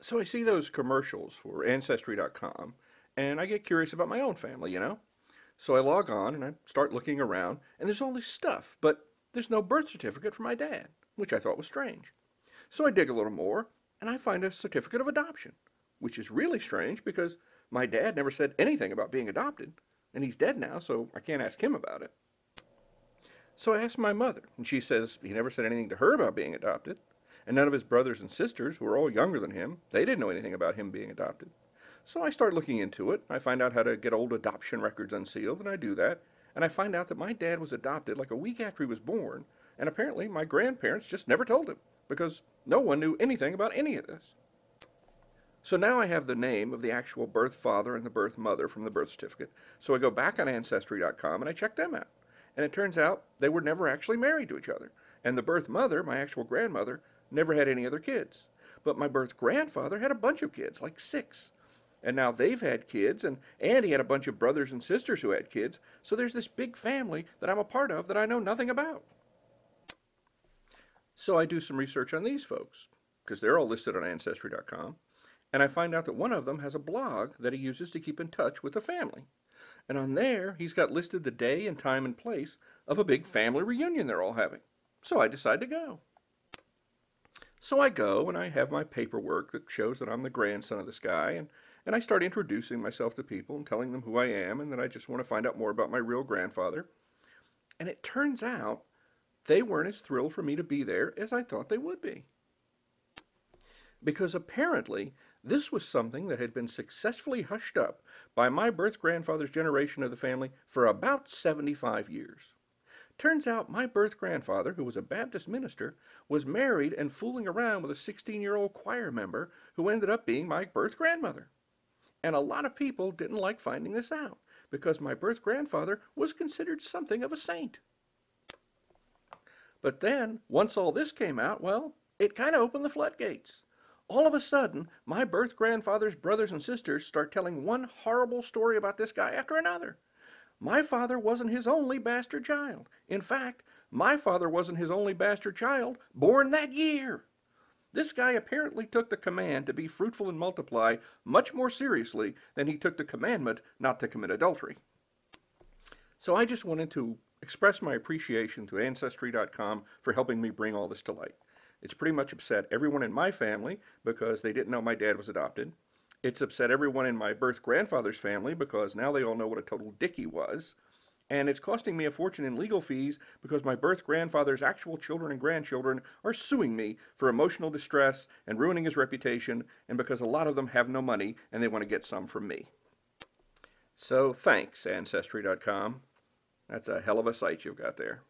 So I see those commercials for Ancestry.com, and I get curious about my own family. So I log on and I start looking around, and there's all this stuff, but there's no birth certificate for my dad, which I thought was strange. So I dig a little more, and I find a certificate of adoption, which is really strange because my dad never said anything about being adopted, and he's dead now, so I can't ask him about it. So I asked my mother, and she says he never said anything to her about being adopted, and none of his brothers and sisters, who are all younger than him, they didn't know anything about him being adopted. So I start looking into it. I find out how to get old adoption records unsealed, and I do that. And I find out that my dad was adopted like a week after he was born, and apparently my grandparents just never told him because no one knew anything about any of this. So now I have the name of the actual birth father and the birth mother from the birth certificate. So I go back on Ancestry.com and I check them out. And it turns out they were never actually married to each other. And the birth mother, my actual grandmother, never had any other kids. But my birth grandfather had a bunch of kids, like 6. And now they've had kids, and he had a bunch of brothers and sisters who had kids. So there's this big family that I'm a part of that I know nothing about. So I do some research on these folks, because they're all listed on Ancestry.com. And I find out that one of them has a blog that he uses to keep in touch with the family. And on there, he's got listed the day and time and place of a big family reunion they're all having. So I decide to go. So I go and I have my paperwork that shows that I'm the grandson of this guy, and I start introducing myself to people and telling them who I am and that I just want to find out more about my real grandfather. And it turns out they weren't as thrilled for me to be there as I thought they would be. Because apparently this was something that had been successfully hushed up by my birth grandfather's generation of the family for about 75 years. Turns out my birth grandfather, who was a Baptist minister, was married and fooling around with a 16-year-old choir member who ended up being my birth grandmother. And a lot of people didn't like finding this out because my birth grandfather was considered something of a saint. But then, once all this came out, well, it kind of opened the floodgates. All of a sudden, my birth grandfather's brothers and sisters start telling one horrible story about this guy after another. My father wasn't his only bastard child. In fact, my father wasn't his only bastard child born that year. This guy apparently took the command to be fruitful and multiply much more seriously than he took the commandment not to commit adultery. So I just wanted to express my appreciation to Ancestry.com for helping me bring all this to light. It's pretty much upset everyone in my family because they didn't know my dad was adopted. It's upset everyone in my birth grandfather's family because now they all know what a total dick he was. And it's costing me a fortune in legal fees because my birth grandfather's actual children and grandchildren are suing me for emotional distress and ruining his reputation, and because a lot of them have no money and they want to get some from me. So thanks, Ancestry.com. That's a hell of a site you've got there.